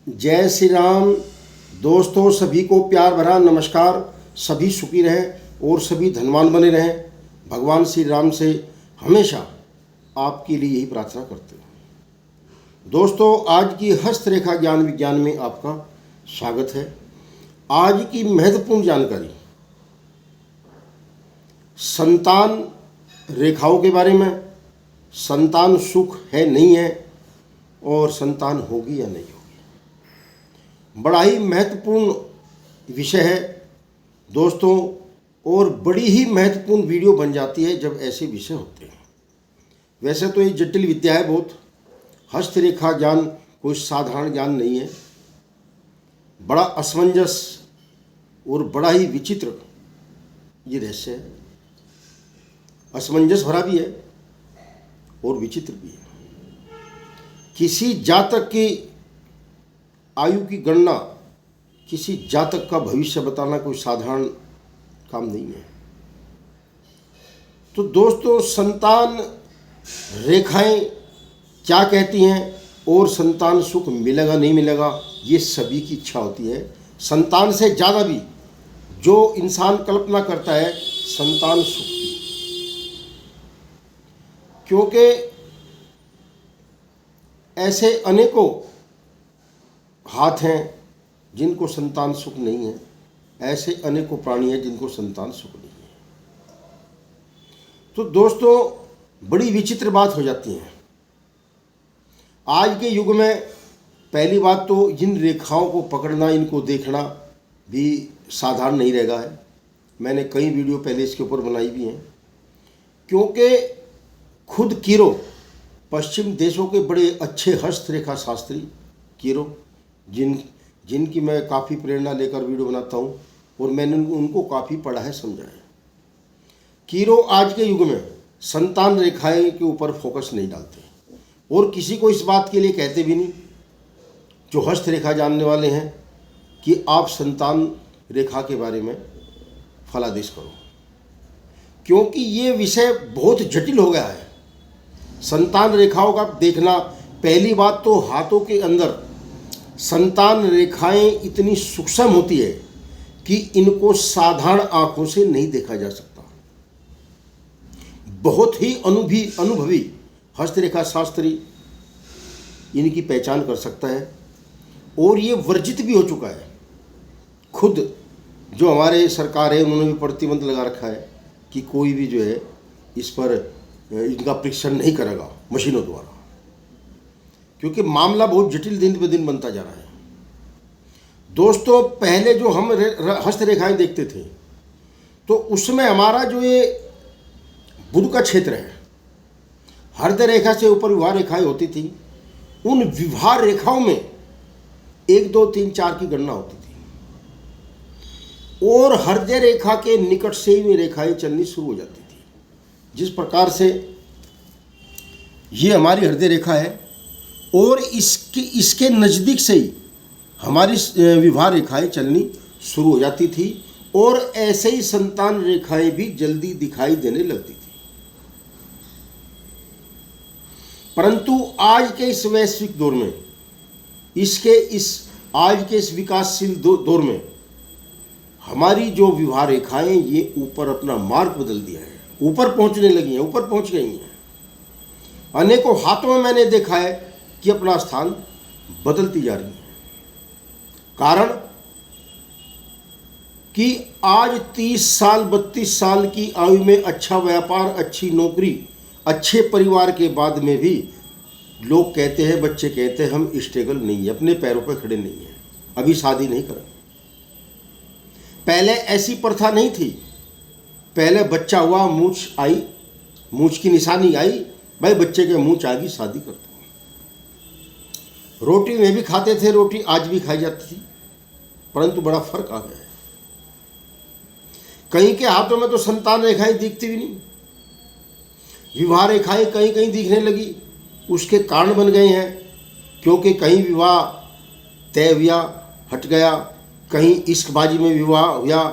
जय श्री राम। दोस्तों, सभी को प्यार भरा नमस्कार। सभी सुखी रहें और सभी धनवान बने रहें। भगवान श्री राम से हमेशा आपके लिए यही प्रार्थना करते हैं। दोस्तों, आज की हस्तरेखा ज्ञान विज्ञान में आपका स्वागत है। आज की महत्वपूर्ण जानकारी संतान रेखाओं के बारे में, संतान सुख है नहीं है और संतान होगी या नहीं होगी। बड़ा ही महत्वपूर्ण विषय है दोस्तों, और बड़ी ही महत्वपूर्ण वीडियो बन जाती है जब ऐसे विषय होते हैं। वैसे तो ये जटिल विद्या है बहुत। हस्तरेखा ज्ञान कोई साधारण ज्ञान नहीं है। बड़ा असमंजस और बड़ा ही विचित्र ये रहस्य है। असमंजस भरा भी है और विचित्र भी है। किसी जातक की आयु की गणना, किसी जातक का भविष्य बताना कोई साधारण काम नहीं है। तो दोस्तों, संतान रेखाएं क्या कहती हैं और संतान सुख मिलेगा नहीं मिलेगा, ये सभी की इच्छा होती है। संतान से ज़्यादा भी जो इंसान कल्पना करता है संतान सुख की, क्योंकि ऐसे अनेकों हाथ हैं जिनको संतान सुख नहीं है, ऐसे अनेकों प्राणी हैं जिनको संतान सुख नहीं है। तो दोस्तों, बड़ी विचित्र बात हो जाती है आज के युग में। पहली बात तो जिन रेखाओं को पकड़ना, इनको देखना भी साधारण नहीं रहेगा है। मैंने कई वीडियो पहले इसके ऊपर बनाई भी हैं, क्योंकि खुद कीरो, पश्चिम देशों के बड़े अच्छे हस्तरेखा शास्त्री कीरो, जिनकी मैं काफ़ी प्रेरणा लेकर वीडियो बनाता हूँ और मैंने उनको काफ़ी पढ़ा है, समझा है। कीरो आज के युग में संतान रेखाएं के ऊपर फोकस नहीं डालते और किसी को इस बात के लिए कहते भी नहीं, जो हस्तरेखा जानने वाले हैं, कि आप संतान रेखा के बारे में फलादेश करो, क्योंकि ये विषय बहुत जटिल हो गया है। संतान रेखाओं का देखना, पहली बात तो हाथों के अंदर संतान रेखाएं इतनी सूक्ष्म होती है कि इनको साधारण आंखों से नहीं देखा जा सकता। बहुत ही अनुभवी हस्तरेखा शास्त्री इनकी पहचान कर सकता है और ये वर्जित भी हो चुका है। खुद जो हमारे सरकार है उन्होंने भी प्रतिबंध लगा रखा है कि कोई भी जो है इस पर इनका परीक्षण नहीं करेगा मशीनों द्वारा, क्योंकि मामला बहुत जटिल दिन पे दिन बनता जा रहा है। दोस्तों, पहले जो हम हस्तरेखाएं देखते थे तो उसमें हमारा जो ये बुध का क्षेत्र है, हृदय रेखा से ऊपर विवाह रेखाएं होती थी। उन विवाह रेखाओं में 1, 2, 3, 4 की गणना होती थी और हृदय रेखा के निकट से ही रेखाएं चलनी शुरू हो जाती थी। जिस प्रकार से ये हमारी हृदय रेखा है और इसके नज़दीक से ही हमारी विवाह रेखाएं चलनी शुरू हो जाती थी और ऐसे ही संतान रेखाएं भी जल्दी दिखाई देने लगती थी। परंतु आज के इस वैश्विक दौर में, आज के इस विकासशील दौर में हमारी जो विवाह रेखाएं ये ऊपर अपना मार्ग बदल दिया है, ऊपर पहुंचने लगी हैं, ऊपर पहुंच गई हैं। अनेकों हाथों में मैंने देखा है कि अपना स्थान बदलती जा रही है। कारण कि आज 30 साल 32 साल की आयु में अच्छा व्यापार, अच्छी नौकरी, अच्छे परिवार के बाद में भी लोग कहते हैं, बच्चे कहते हैं हम स्टेबल नहीं है, अपने पैरों पर खड़े नहीं हैं, अभी शादी नहीं करेंगे। पहले ऐसी प्रथा नहीं थी। पहले बच्चा हुआ, मूंछ आई, मूंछ की निशानी आई, भाई बच्चे के मूंछ आ गई, शादी करते। रोटी में भी खाते थे, रोटी आज भी खाई जाती थी, परंतु बड़ा फर्क आ गया है। कहीं के हाथों में तो संतान रेखाएं दिखती भी नहीं, विवाह रेखाएं कहीं कहीं दिखने लगी। उसके कारण बन गए हैं, क्योंकि कहीं विवाह तय हुआ, हट गया, कहीं इश्कबाजी में विवाह हुआ,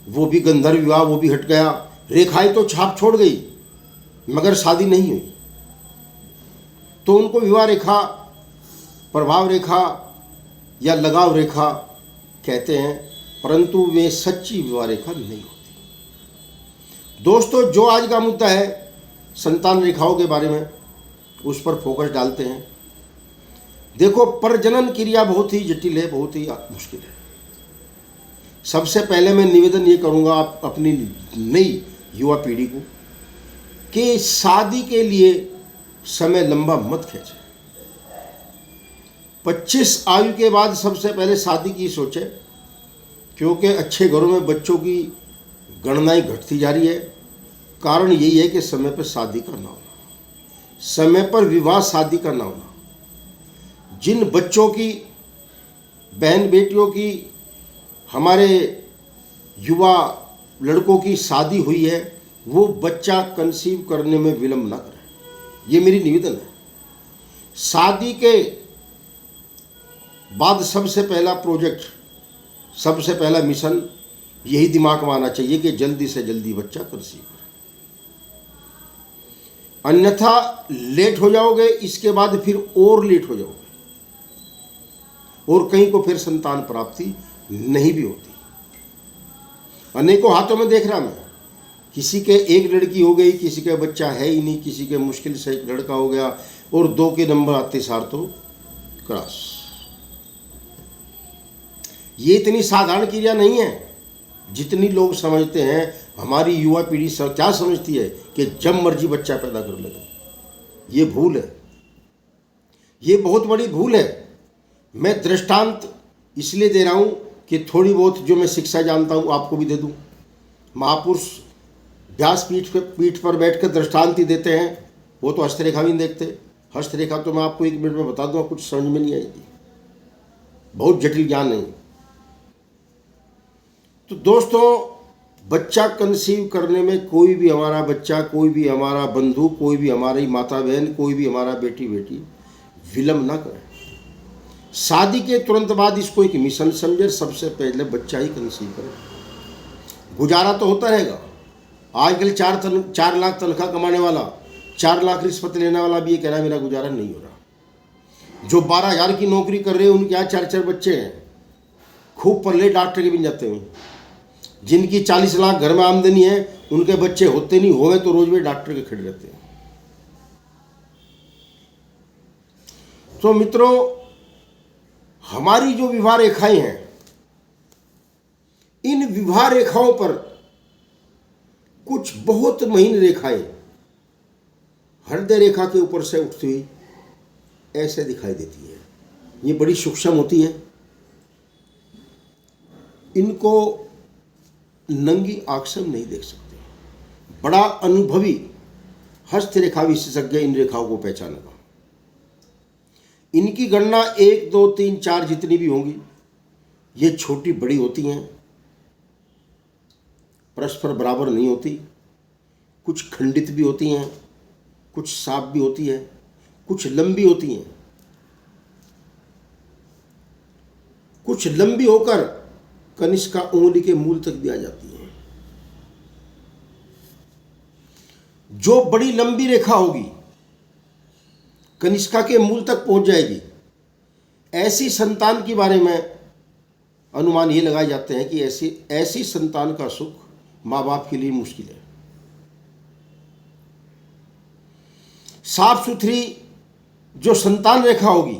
वो भी गंधर्व विवाह, वो भी हट गया। रेखाएं तो छाप छोड़ गई मगर शादी नहीं हुई। तो उनको विवाह रेखा, प्रभाव रेखा या लगाव रेखा कहते हैं, परंतु वे सच्ची विवाह रेखा नहीं होती। दोस्तों, जो आज का मुद्दा है संतान रेखाओं के बारे में, उस पर फोकस डालते हैं। देखो, प्रजनन क्रिया बहुत ही जटिल है, बहुत ही मुश्किल है। सबसे पहले मैं निवेदन ये करूँगा आप अपनी नई युवा पीढ़ी को कि शादी के लिए समय लंबा मत खींचें। 25 आयु के बाद सबसे पहले शादी की सोचें, क्योंकि अच्छे घरों में बच्चों की गणनाएं घटती जा रही है। कारण यही है कि समय पर शादी का ना होना, समय पर विवाह शादी का ना होना। जिन बच्चों की, बहन बेटियों की, हमारे युवा लड़कों की शादी हुई है, वो बच्चा कंसीव करने में विलंब ना करें, ये मेरी निवेदन है। शादी के बाद सबसे पहला प्रोजेक्ट, सबसे पहला मिशन यही दिमाग में आना चाहिए कि जल्दी से जल्दी बच्चा कंसीव करें। अन्यथा लेट हो जाओगे, इसके बाद फिर और लेट हो जाओगे, और कहीं को फिर संतान प्राप्ति नहीं भी होती। अनेकों हाथों में देख रहा मैं, किसी के एक लड़की हो गई, किसी का बच्चा है ही नहीं, किसी के मुश्किल से एक लड़का हो गया, और 2 के नंबर आते सार तो क्रॉस। ये इतनी साधारण क्रिया नहीं है जितनी लोग समझते हैं। हमारी युवा पीढ़ी क्या समझती है कि जब मर्जी बच्चा पैदा कर लेगा। ये भूल है, ये बहुत बड़ी भूल है। मैं दृष्टांत इसलिए दे रहा हूं कि थोड़ी बहुत जो मैं शिक्षा जानता हूं आपको भी दे दूं। महापुरुष व्यास पीठ पर बैठकर दृष्टांत ही देते हैं, वो तो हस्तरेखा भी नहीं देखते। हस्तरेखा तो मैं आपको 1 मिनट में बता दूंगा, कुछ समझ में नहीं आएगी, बहुत जटिल ज्ञान नहीं। तो दोस्तों, बच्चा कंसीव करने में कोई भी हमारा बच्चा, कोई भी हमारा बंधु, कोई भी हमारी माता बहन, कोई भी हमारा बेटी विलंब ना करें। शादी के तुरंत बाद इसको एक मिशन समझे, सबसे पहले बच्चा ही कंसीव करें। गुजारा तो होता रहेगा। आजकल 4 लाख तनख्वाह कमाने वाला, 4 लाख रिश्वत लेने वाला भी ये कह रहा है मेरा गुजारा नहीं हो रहा। जो 12,000 की नौकरी कर रहे हैं उनके यहाँ 4-4 बच्चे हैं, खूब पढ़ ले, डॉक्टर के बन जाते हैं। जिनकी 40 लाख घर में आमदनी है, उनके बच्चे होते नहीं, होवे तो रोज वे डॉक्टर के खड़े रहते हैं। तो मित्रों, हमारी जो विवाह रेखाएं हैं, इन विवाह रेखाओं पर कुछ बहुत महीन रेखाएं हृदय रेखा के ऊपर से उठती हुई ऐसे दिखाई देती है। ये बड़ी सूक्ष्म होती है। इनको नंगी आंख से नहीं देख सकते। बड़ा अनुभवी हस्तरेखा विशेषज्ञ इन रेखाओं को पहचानेगा। इनकी गणना 1, 2, 3, 4 जितनी भी होंगी, ये छोटी बड़ी होती हैं, परस्पर बराबर नहीं होती। कुछ खंडित भी होती हैं, कुछ साफ भी होती है, कुछ लंबी होती हैं, कुछ लंबी होकर कनिष्का उंगली के मूल तक भी आ जाती है। जो बड़ी लंबी रेखा होगी, कनिष्का के मूल तक पहुंच जाएगी, ऐसी संतान के बारे में अनुमान ये लगाए जाते हैं कि ऐसी संतान का सुख माँ बाप के लिए मुश्किल है। साफ सुथरी जो संतान रेखा होगी,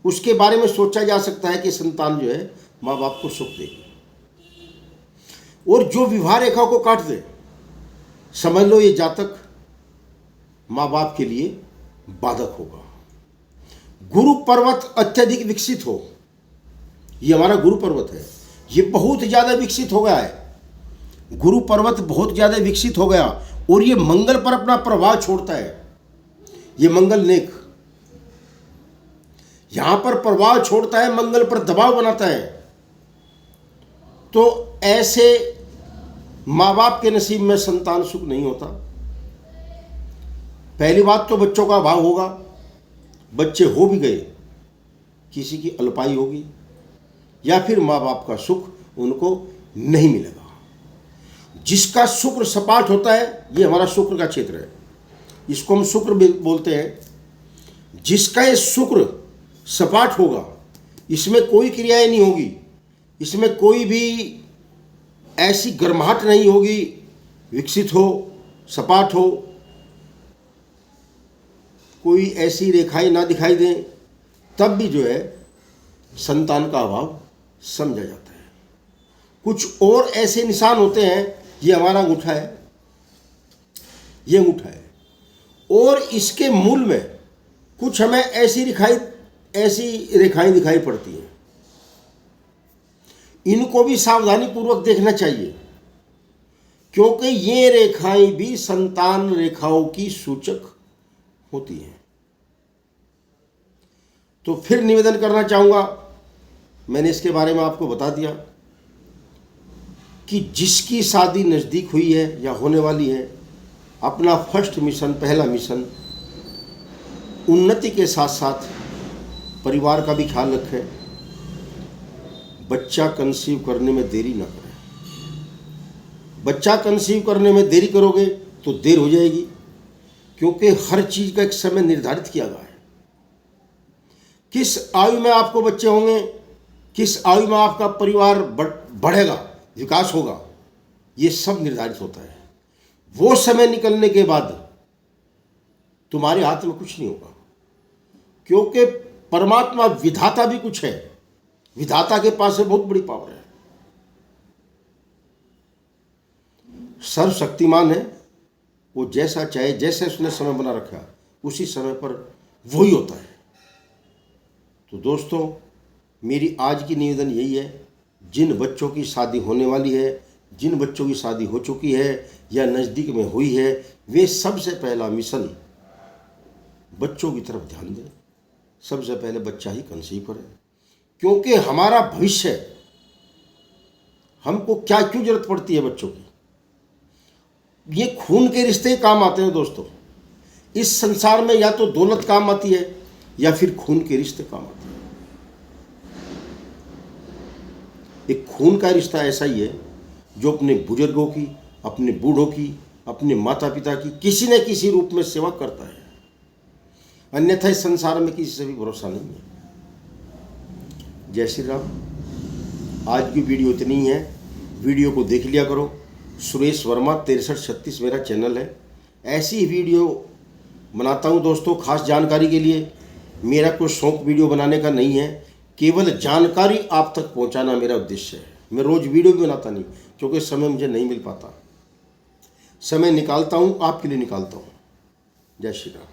उसके बारे में सोचा जा सकता है कि संतान जो है माँ बाप को सुख देगी। और जो विवाह रेखा को काट दे, समझ लो ये जातक माँ बाप के लिए बाधक होगा। गुरु पर्वत अत्यधिक विकसित हो, ये हमारा गुरु पर्वत है, ये बहुत ज़्यादा विकसित हो गया है। गुरु पर्वत बहुत ज़्यादा विकसित हो गया और ये मंगल पर अपना प्रभाव छोड़ता है। ये मंगल नेक यहां पर प्रभाव छोड़ता है, मंगल पर दबाव बनाता है। तो ऐसे माँ बाप के नसीब में संतान सुख नहीं होता। पहली बात तो बच्चों का अभाव होगा। बच्चे हो भी गए, किसी की अल्पाई होगी, या फिर माँ बाप का सुख उनको नहीं मिलेगा। जिसका शुक्र सपाट होता है, ये हमारा शुक्र का क्षेत्र है, इसको हम शुक्र बोलते हैं। जिसका ये शुक्र सपाट होगा, इसमें कोई क्रियाएं नहीं होगी, इसमें कोई भी ऐसी गर्माहट नहीं होगी, विकसित हो, सपाट हो, कोई ऐसी रेखाएं ना दिखाई दें, तब भी जो है संतान का अभाव समझा जाता है। कुछ और ऐसे निशान होते हैं, ये हमारा अंगूठा है, ये अंगूठा है, और इसके मूल में कुछ हमें ऐसी रेखाएं दिखाई पड़ती हैं। इनको भी सावधानी पूर्वक देखना चाहिए, क्योंकि ये रेखाएं भी संतान रेखाओं की सूचक होती हैं। तो फिर निवेदन करना चाहूँगा, मैंने इसके बारे में आपको बता दिया कि जिसकी शादी नज़दीक हुई है या होने वाली है, अपना फर्स्ट मिशन, पहला मिशन, उन्नति के साथ साथ परिवार का भी ख्याल रखें। बच्चा कंसीव करने में देरी ना करें। बच्चा कंसीव करने में देरी करोगे तो देर हो जाएगी, क्योंकि हर चीज़ का एक समय निर्धारित किया गया है। किस आयु में आपको बच्चे होंगे, किस आयु में आपका परिवार बढ़ेगा, विकास होगा, ये सब निर्धारित होता है। वो समय निकलने के बाद तुम्हारे हाथ में कुछ नहीं होगा, क्योंकि परमात्मा विधाता भी कुछ है। विधाता के पास में बहुत बड़ी पावर है, सर्वशक्तिमान है। वो जैसा चाहे, जैसे उसने समय बना रखा, उसी समय पर वही होता है। तो दोस्तों, मेरी आज की निवेदन यही है, जिन बच्चों की शादी होने वाली है, जिन बच्चों की शादी हो चुकी है या नज़दीक में हुई है, वे सबसे पहला मिशन बच्चों की तरफ ध्यान दें। सबसे पहले बच्चा ही कंसीव करें, क्योंकि हमारा भविष्य, हमको क्यों जरूरत पड़ती है बच्चों की। ये खून के रिश्ते काम आते हैं दोस्तों। इस संसार में या तो दौलत काम आती है या फिर खून के रिश्ते काम आते हैं। एक खून का रिश्ता ऐसा ही है जो अपने बुजुर्गों की, अपने बूढ़ों की, अपने माता पिता की किसी न किसी रूप में सेवा करता है। अन्यथा इस संसार में किसी से भी भरोसा नहीं है। जय श्री राम। आज की वीडियो इतनी ही है। वीडियो को देख लिया करो। सुरेश वर्मा 6336 मेरा चैनल है। ऐसी ही वीडियो बनाता हूँ दोस्तों, खास जानकारी के लिए। मेरा कोई शौक वीडियो बनाने का नहीं है, केवल जानकारी आप तक पहुँचाना मेरा उद्देश्य है। मैं रोज़ वीडियो भी बनाता नहीं, क्योंकि समय मुझे नहीं मिल पाता। समय निकालता हूँ, आपके लिए निकालता हूँ। जय श्री राम।